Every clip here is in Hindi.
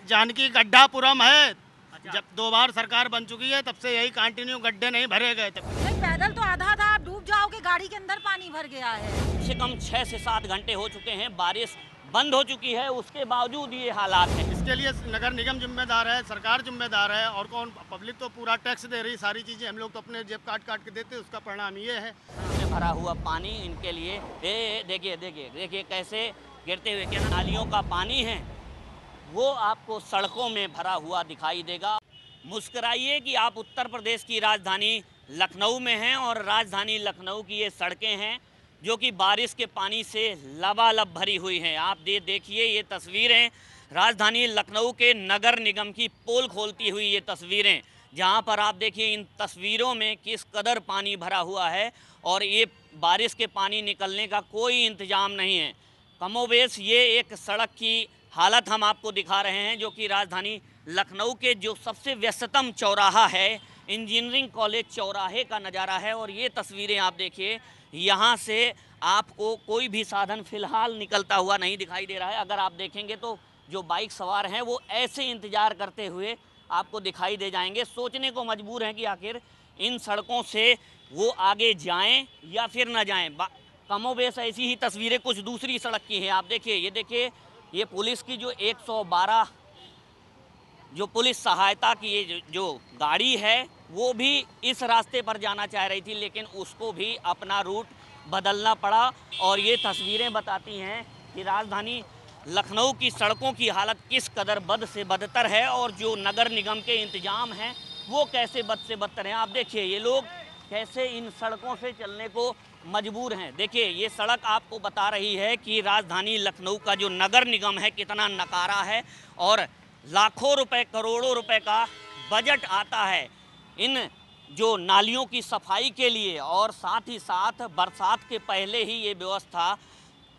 जानकी गड्ढापुरम है। जब 2 बार सरकार बन चुकी है तब से यही कंटिन्यू गड्ढे नहीं भरे गए थे। पैदल तो आधा था, आप डूब जाओगे, गाड़ी के अंदर पानी भर गया है। कम से कम 6 से 7 घंटे हो चुके हैं, बारिश बंद हो चुकी है, उसके बावजूद ये हालात हैं। इसके लिए नगर निगम जिम्मेदार है, सरकार जिम्मेदार है, और कौन? पब्लिक तो पूरा टैक्स दे रही, सारी चीजें हम लोग तो अपने जेब काट काट के देते, उसका परिणाम ये है। भरा हुआ पानी इनके लिए देखिए देखिए देखिए कैसे गिरते हुए, क्या नालियों का पानी है वो आपको सड़कों में भरा हुआ दिखाई देगा। मुस्कुराइए कि आप उत्तर प्रदेश की राजधानी लखनऊ में हैं और राजधानी लखनऊ की ये सड़कें हैं जो कि बारिश के पानी से लबालब भरी हुई हैं। आप देखिए ये तस्वीरें राजधानी लखनऊ के नगर निगम की पोल खोलती हुई ये तस्वीरें, जहां पर आप देखिए इन तस्वीरों में किस कदर पानी भरा हुआ है और ये बारिश के पानी निकलने का कोई इंतजाम नहीं है। कमोबेश ये एक सड़क की हालत हम आपको दिखा रहे हैं जो कि राजधानी लखनऊ के जो सबसे व्यस्ततम चौराहा है, इंजीनियरिंग कॉलेज चौराहे का नज़ारा है। और ये तस्वीरें आप देखिए, यहाँ से आपको कोई भी साधन फ़िलहाल निकलता हुआ नहीं दिखाई दे रहा है। अगर आप देखेंगे तो जो बाइक सवार हैं वो ऐसे इंतज़ार करते हुए आपको दिखाई दे जाएंगे, सोचने को मजबूर हैं कि आखिर इन सड़कों से वो आगे जाएं या फिर ना जाएं। कमोबेश ऐसी ही तस्वीरें कुछ दूसरी सड़क की हैं। आप देखिए ये पुलिस की जो 112 जो पुलिस सहायता की ये जो गाड़ी है वो भी इस रास्ते पर जाना चाह रही थी, लेकिन उसको भी अपना रूट बदलना पड़ा। और ये तस्वीरें बताती हैं कि राजधानी लखनऊ की सड़कों की हालत किस कदर बद से बदतर है और जो नगर निगम के इंतजाम हैं वो कैसे बद से बदतर हैं। आप देखिए ये लोग कैसे इन सड़कों से चलने को मजबूर हैं। देखिए ये सड़क आपको बता रही है कि राजधानी लखनऊ का जो नगर निगम है कितना नकारा है और लाखों रुपए करोड़ों रुपए का बजट आता है इन जो नालियों की सफाई के लिए, और साथ ही साथ बरसात के पहले ही ये व्यवस्था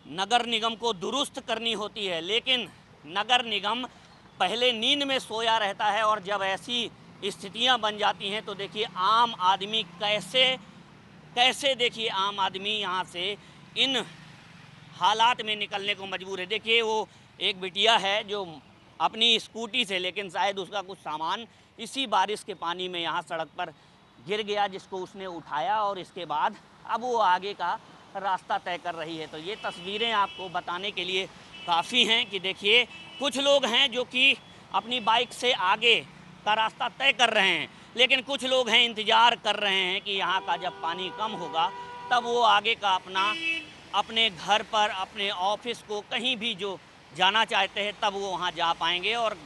नगर निगम को दुरुस्त करनी होती है। लेकिन नगर निगम पहले नींद में सोया रहता है और जब ऐसी स्थितियां बन जाती हैं तो देखिए आम आदमी कैसे देखिए आम आदमी यहाँ से इन हालात में निकलने को मजबूर है। देखिए वो एक बिटिया है जो अपनी स्कूटी से, लेकिन शायद उसका कुछ सामान इसी बारिश के पानी में यहाँ सड़क पर गिर गया, जिसको उसने उठाया और इसके बाद अब वो आगे का रास्ता तय कर रही है। तो ये तस्वीरें आपको बताने के लिए काफ़ी हैं कि देखिए कुछ लोग हैं जो कि अपनी बाइक से आगे का रास्ता तय कर रहे हैं, लेकिन कुछ लोग हैं इंतज़ार कर रहे हैं कि यहाँ का जब पानी कम होगा तब वो आगे का अपने घर पर, अपने ऑफिस को, कहीं भी जो जाना चाहते हैं तब वो वहाँ जा पाएंगे। और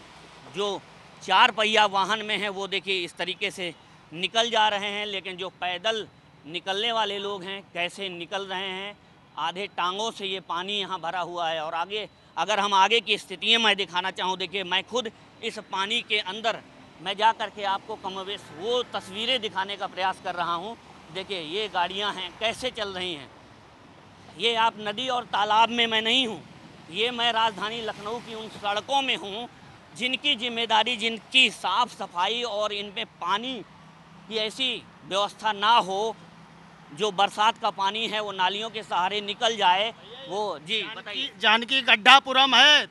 जो 4 पहिया वाहन में हैं वो देखिए इस तरीके से निकल जा रहे हैं, लेकिन जो पैदल निकलने वाले लोग हैं कैसे निकल रहे हैं। आधे टांगों से ये पानी यहाँ भरा हुआ है। और आगे अगर हम आगे की स्थितियाँ मैं दिखाना चाहूँ, देखिए मैं खुद इस पानी के अंदर मैं जा कर के आपको कमोबेश वो तस्वीरें दिखाने का प्रयास कर रहा हूँ। देखिए ये गाड़ियाँ हैं कैसे चल रही हैं। ये आप नदी और तालाब में मैं नहीं हूँ, ये मैं राजधानी लखनऊ की उन सड़कों में हूँ जिनकी जिम्मेदारी, जिनकी साफ़ सफाई और इनमें पानी की ऐसी व्यवस्था ना हो, जो बरसात का पानी है वो नालियों के सहारे निकल जाए। वो जी बताइए। जानकी गड्ढापुरम है।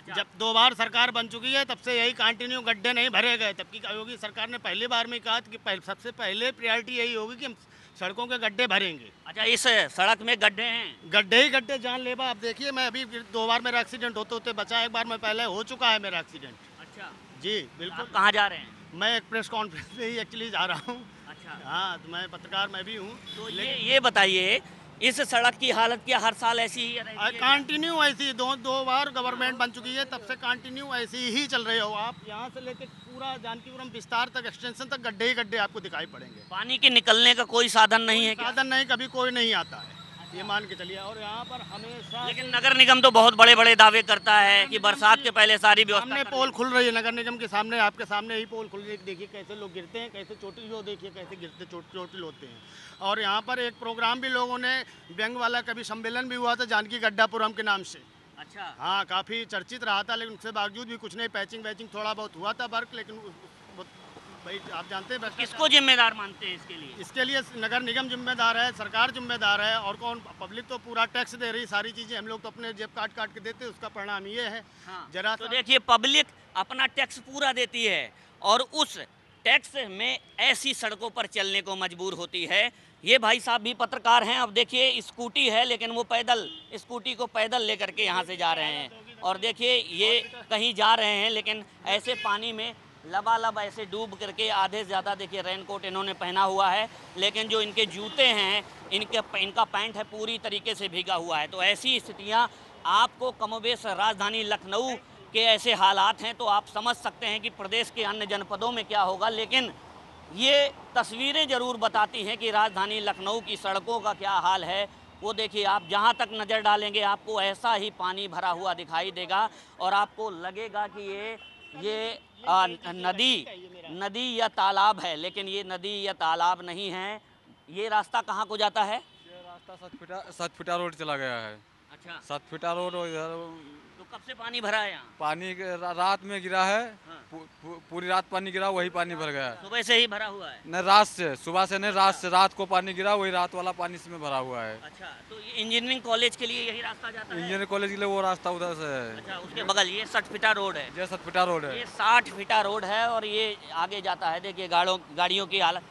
जब 2 बार सरकार बन चुकी है तब से यही कंटिन्यू गड्ढे नहीं भरे गए। तब की योगी सरकार ने पहली बार में कहा कि सबसे पहले प्रायोरिटी यही होगी कि हम सड़कों के गड्ढे भरेंगे। अच्छा, इस सड़क में गड्ढे हैं? गड्ढे ही गड्ढे, जानलेवा। आप देखिए मैं अभी 2 बार मेरा एक्सीडेंट होते होते बचा, एक बार मैं पहले हो चुका है मेरा एक्सीडेंट। अच्छा जी बिल्कुल। आप कहाँ जा रहे हैं? मैं एक प्रेस कॉन्फ्रेंस में ही एक्चुअली जा रहा हूँ। अच्छा हाँ, तो मैं पत्रकार मैं भी हूँ। तो ये बताइए इस सड़क की हालत क्या हर साल ऐसी ही रहती है? कंटिन्यू ऐसी 2 बार गवर्नमेंट बन चुकी है तब से कंटिन्यू ऐसी ही चल रहे हो आप। यहाँ से लेकर पूरा जानकीपुरम विस्तार तक, एक्सटेंशन तक गड्ढे ही गड्ढे आपको दिखाई पड़ेंगे। पानी के निकलने का कोई साधन नहीं है क्या? साधन नहीं, कभी कोई नहीं आता है, ये मान के चलिए। और यहाँ पर हमेशा, लेकिन नगर निगम तो बहुत बड़े बड़े दावे करता है कि बरसात के पहले सारी व्यवस्था सामने पोल खुल रही है नगर निगम के सामने, आपके सामने ही पोल खुल रही है। देखिए कैसे लोग गिरते हैं, कैसे चोटिल, जो देखिए कैसे गिरते चोटिल होते हैं। और यहाँ पर एक प्रोग्राम भी लोगों ने, व्यंग वाला कभी सम्मेलन भी हुआ था जानकी गड्ढापुरम के नाम से। अच्छा हाँ, काफ़ी चर्चित रहा था, लेकिन उसके बावजूद भी कुछ नहीं, पैचिंग वैचिंग थोड़ा बहुत हुआ था वर्क, लेकिन भाई आप जानते हैं भ्रष्टाचार किसको जिम्मेदार मानते हैं इसके लिए? इसके लिए नगर निगम जिम्मेदार है, सरकार जिम्मेदार है, और कौन? पब्लिक तो पूरा टैक्स दे रही, सारी चीजें हम लोग तो अपने जेब काट काट के देते हैं, उसका परिणाम ये है। हाँ, जरा तो देखिए पब्लिक अपना टैक्स पूरा देती है और उस टैक्स में ऐसी सड़कों पर चलने को मजबूर होती है। ये भाई साहब भी पत्रकार हैं। अब देखिए स्कूटी है लेकिन वो पैदल स्कूटी को पैदल लेकर के यहाँ से जा रहे हैं और देखिए ये कहीं जा रहे हैं लेकिन ऐसे पानी में लबालब ऐसे डूब करके आधे से ज़्यादा देखिए रेनकोट इन्होंने पहना हुआ है लेकिन जो इनके जूते हैं इनका पैंट है पूरी तरीके से भीगा हुआ है। तो ऐसी स्थितियाँ आपको कमोबेश राजधानी लखनऊ के ऐसे हालात हैं तो आप समझ सकते हैं कि प्रदेश के अन्य जनपदों में क्या होगा। लेकिन ये तस्वीरें ज़रूर बताती हैं कि राजधानी लखनऊ की सड़कों का क्या हाल है। वो देखिए आप जहाँ तक नज़र डालेंगे आपको ऐसा ही पानी भरा हुआ दिखाई देगा और आपको लगेगा कि ये नदी या तालाब है, लेकिन ये नदी या तालाब नहीं है। ये रास्ता कहाँ को जाता है? ये रास्ता सतफिटा रोड चला गया है। अच्छा, सतफिटा रोड और इधर तो कब से पानी भरा है यहाँ? पानी रात में गिरा है। हाँ। पूरी रात पानी गिरा, वही पानी भर गया है। सुबह से ही भरा हुआ है? न रात से, सुबह से नहीं, रात से, रात को पानी गिरा, वही रात वाला पानी इसमें भरा हुआ है। अच्छा, तो ये इंजीनियरिंग कॉलेज के लिए यही रास्ता जाता है? इंजीनियरिंग कॉलेज के लिए वो रास्ता उधर से है। अच्छा, उसके बगल ये 60 फीटा रोड है। ये सतफिटा रोड है। ये 60 फीटा रोड है और ये आगे जाता है। देखिए गाड़ियों की हालत।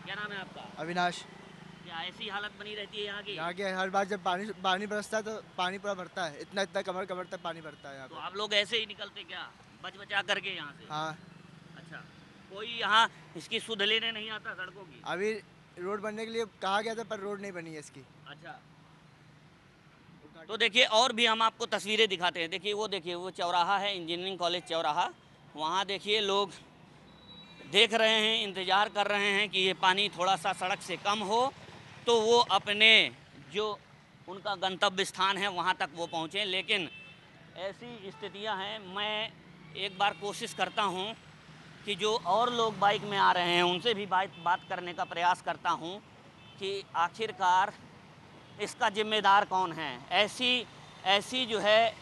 क्या नाम है आपका? अविनाश। क्या ऐसी हालत बनी रहती है यहाँ की? यहाँ के हर बार जब पानी बरसता है तो पानी पूरा भरता है, इतना इतना कमर कमर तक पानी भरता है यहाँ तो पे। आप लोग ऐसे ही निकलते क्या बच बचा करके यहाँ से? हाँ, अच्छा, कोई यहाँ इसकी सुध लेने नहीं आता सड़कों की? अभी रोड बनने के लिए कहा गया था पर रोड नहीं बनी है इसकी। अच्छा, तो देखिए और भी हम आपको तस्वीरें दिखाते हैं। देखिए वो चौराहा है, इंजीनियरिंग कॉलेज चौराहा। वहाँ देखिए लोग देख रहे हैं, इंतज़ार कर रहे हैं कि ये पानी थोड़ा सा सड़क से कम हो तो वो अपने जो उनका गंतव्य स्थान है वहाँ तक वो पहुँचें। लेकिन ऐसी स्थितियाँ हैं। मैं एक बार कोशिश करता हूँ कि जो और लोग बाइक में आ रहे हैं उनसे भी बात करने का प्रयास करता हूँ कि आखिरकार इसका जिम्मेदार कौन है। ऐसी जो है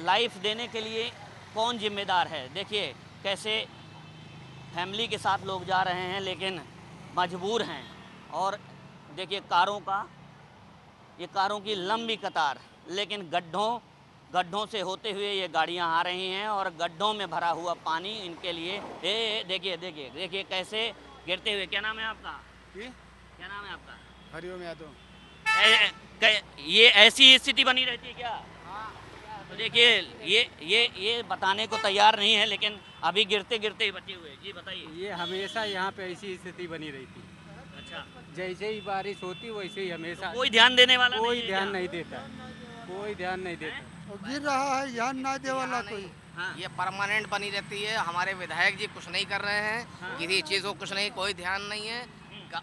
लाइफ देने के लिए कौन जिम्मेदार है। देखिए कैसे फैमिली के साथ लोग जा रहे हैं लेकिन मजबूर हैं। और देखिए ये कारों की लंबी कतार, लेकिन गड्ढों से होते हुए ये गाड़ियां आ रही हैं और गड्ढों में भरा हुआ पानी इनके लिए देखिए कैसे गिरते हुए। क्या नाम है आपका? क्या नाम है आपका? हरिओम यादव। ये ऐसी स्थिति बनी रहती है क्या? तो देखिए ये बताने को तैयार नहीं है लेकिन अभी गिरते गिरते ही बचे हुए। जी बताइए। ये हमेशा यहाँ पे ऐसी स्थिति बनी रही थी। अच्छा, जैसे ही बारिश होती वैसे ही हमेशा कोई ध्यान देने वाला कोई नहीं है ध्यान क्या? नहीं देता, कोई ध्यान नहीं देता। गिर रहा है, ध्यान ना दे वाला कोई। हाँ। ये परमानेंट बनी रहती है। हमारे विधायक जी कुछ नहीं कर रहे हैं। हाँ। किसी चीज़ को कुछ नहीं, कोई ध्यान नहीं है।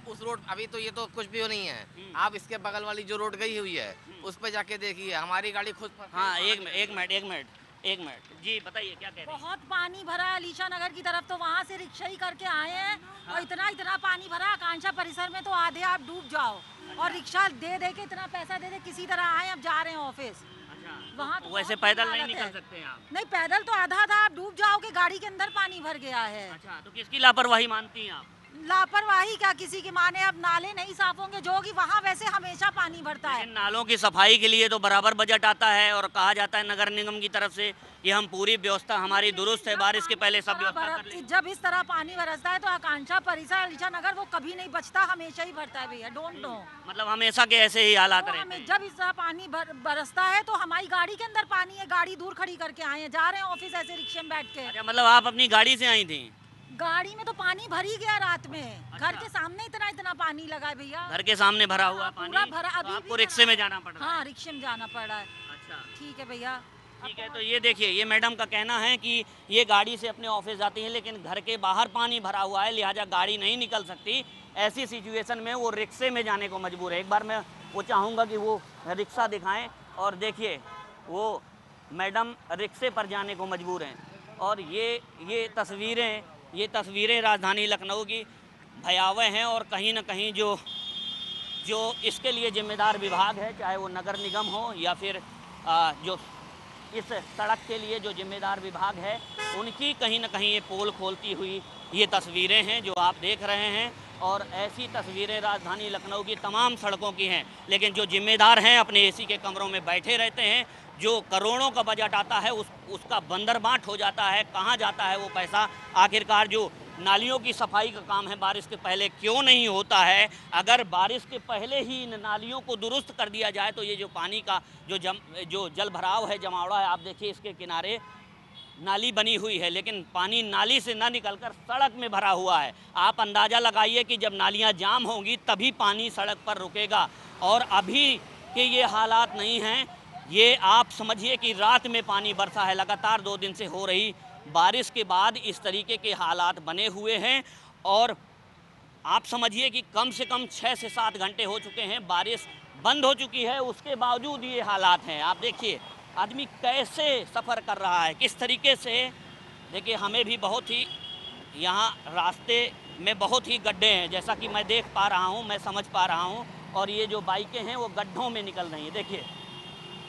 उस रोड अभी तो ये तो कुछ भी नहीं है। आप इसके बगल वाली जो रोड गई हुई है उस पे जाके देखिए, हमारी गाड़ी खुद हाँ, एक मिनट जी बताइए क्या कह रहे हैं? बहुत पानी भरा है अलीशा नगर की तरफ, तो वहाँ से रिक्शा ही करके आए हैं और इतना पानी भरा आकांक्षा परिसर में तो आधे आप डूब जाओ और रिक्शा दे के इतना पैसा दे किसी तरह आए, अब जा रहे हैं ऑफिस। अच्छा, वहाँ तो तो वैसे बहुत पैदल बुरी नहीं हालत निकल है। सकते हैं आप? नहीं, पैदल तो आधा था, आप डूब जाओगे, गाड़ी के अंदर पानी भर गया है। अच्छा, तो किसकी लापरवाही मानती हैं आप? लापरवाही क्या किसी की माने, अब नाले नहीं साफ होंगे जो कि वहाँ वैसे हमेशा पानी भरता है। लेकिन नालों की सफाई के लिए तो बराबर बजट आता है और कहा जाता है नगर निगम की तरफ से कि हम पूरी व्यवस्था हमारी दुरुस्त है, बारिश के पहले सब व्यवस्था कर लेंगे। जब इस तरह पानी बरसता है तो आकांक्षा परिसर अलीशा नगर वो कभी नहीं बचता, हमेशा ही भरता है भैया। डोंट नो, मतलब हमेशा के ऐसे ही हालात रहते हैं। जब इस तरह पानी बरसता है तो हमारी गाड़ी के अंदर पानी है, गाड़ी दूर खड़ी करके आए हैं, जा रहे हैं ऑफिस ऐसे रिक्शे में बैठ के। अच्छा, मतलब आप अपनी गाड़ी से आई थी? गाड़ी में तो पानी भर ही गया रात में। घर के सामने इतना पानी लगा है भैया। घर के सामने भरा हुआ हाँ, पानी पूरा भरा, तो अभी आपको भी रिक्शे भरा में है। जाना पड़ रहा है? हाँ, रिक्शे में जाना पड़ रहा है। अच्छा, ठीक है भैया। ठीक है। तो ये देखिए ये मैडम का कहना है कि ये गाड़ी से अपने ऑफिस जाती हैं लेकिन घर के बाहर पानी भरा हुआ है, लिहाजा गाड़ी नहीं निकल सकती। ऐसी सिचुएशन में वो रिक्शे में जाने को मजबूर है। एक बार मैं वो चाहूँगा कि वो रिक्शा दिखाएं और देखिए वो मैडम रिक्शे पर जाने को मजबूर हैं। और ये तस्वीरें राजधानी लखनऊ की भयावह हैं और कहीं ना कहीं जो इसके लिए जिम्मेदार विभाग है, चाहे वो नगर निगम हो या फिर जो इस सड़क के लिए जो जिम्मेदार विभाग है उनकी कहीं ना कहीं ये पोल खोलती हुई ये तस्वीरें हैं जो आप देख रहे हैं। और ऐसी तस्वीरें राजधानी लखनऊ की तमाम सड़कों की हैं, लेकिन जो जिम्मेदार हैं अपने एसी के कमरों में बैठे रहते हैं। जो करोड़ों का बजट आता है उसका बंदरबाट हो जाता है। कहाँ जाता है वो पैसा? आखिरकार जो नालियों की सफाई का काम है बारिश के पहले क्यों नहीं होता है? अगर बारिश के पहले ही इन नालियों को दुरुस्त कर दिया जाए तो ये जो पानी का जो जल भराव है, जमावड़ा है, आप देखिए इसके किनारे नाली बनी हुई है, लेकिन पानी नाली से ना निकलकर सड़क में भरा हुआ है। आप अंदाज़ा लगाइए कि जब नालियां जाम होंगी तभी पानी सड़क पर रुकेगा। और अभी के ये हालात नहीं हैं। ये आप समझिए कि रात में पानी बरसा है। लगातार 2 दिन से हो रही बारिश के बाद इस तरीके के हालात बने हुए हैं। और आप समझिए कि कम से कम 6 से 7 घंटे हो चुके हैं, बारिश बंद हो चुकी है, उसके बावजूद ये हालात हैं। आप देखिए आदमी कैसे सफ़र कर रहा है, किस तरीके से। देखिए हमें भी बहुत ही यहाँ रास्ते में बहुत ही गड्ढे हैं, जैसा कि मैं देख पा रहा हूँ, मैं समझ पा रहा हूँ। और ये जो बाइकें हैं वो गड्ढों में निकल रही हैं। देखिए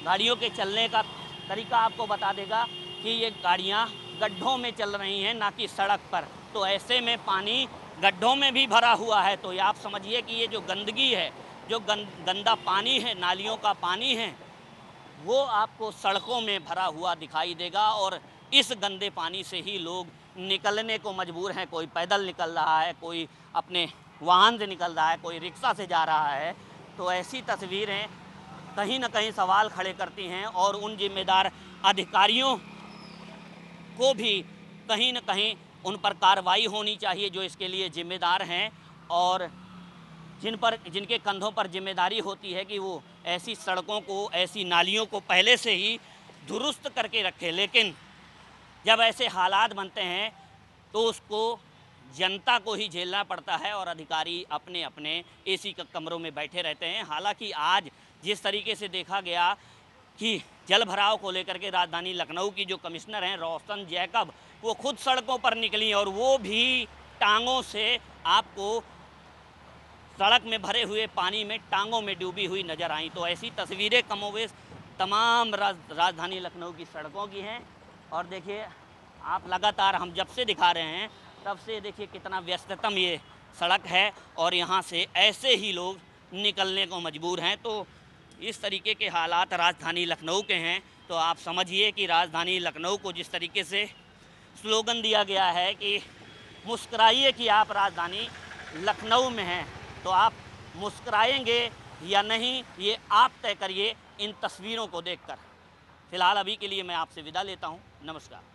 गाड़ियों के चलने का तरीका आपको बता देगा कि ये गाड़ियाँ गड्ढों में चल रही हैं, ना कि सड़क पर। तो ऐसे में पानी गड्ढों में भी भरा हुआ है। तो ये आप समझिए कि ये जो गंदगी है, जो गंदा पानी है, नालियों का पानी है, वो आपको सड़कों में भरा हुआ दिखाई देगा। और इस गंदे पानी से ही लोग निकलने को मजबूर हैं। कोई पैदल निकल रहा है, कोई अपने वाहन से निकल रहा है, कोई रिक्शा से जा रहा है। तो ऐसी तस्वीरें कहीं ना कहीं सवाल खड़े करती हैं। और उन जिम्मेदार अधिकारियों को भी कहीं ना कहीं उन पर कार्रवाई होनी चाहिए जो इसके लिए जिम्मेदार हैं और जिनके कंधों पर जिम्मेदारी होती है कि वो ऐसी सड़कों को, ऐसी नालियों को पहले से ही दुरुस्त करके रखे। लेकिन जब ऐसे हालात बनते हैं तो उसको जनता को ही झेलना पड़ता है और अधिकारी अपने अपने एसी के कमरों में बैठे रहते हैं। हालांकि आज जिस तरीके से देखा गया कि जल भराव को लेकर के राजधानी लखनऊ की जो कमिश्नर हैं रोशन जैकब, वो खुद सड़कों पर निकली और वो भी टांगों से आपको सड़क में भरे हुए पानी में टांगों में डूबी हुई नज़र आई। तो ऐसी तस्वीरें कमोवेश तमाम राजधानी लखनऊ की सड़कों की हैं। और देखिए आप लगातार हम जब से दिखा रहे हैं तब से देखिए कितना व्यस्ततम ये सड़क है और यहाँ से ऐसे ही लोग निकलने को मजबूर हैं। तो इस तरीके के हालात राजधानी लखनऊ के हैं। तो आप समझिए कि राजधानी लखनऊ को जिस तरीके से स्लोगन दिया गया है कि मुस्कुराइए कि आप राजधानी लखनऊ में हैं, तो आप मुस्कुराएंगे या नहीं ये आप तय करिए इन तस्वीरों को देखकर। फ़िलहाल अभी के लिए मैं आपसे विदा लेता हूँ। नमस्कार।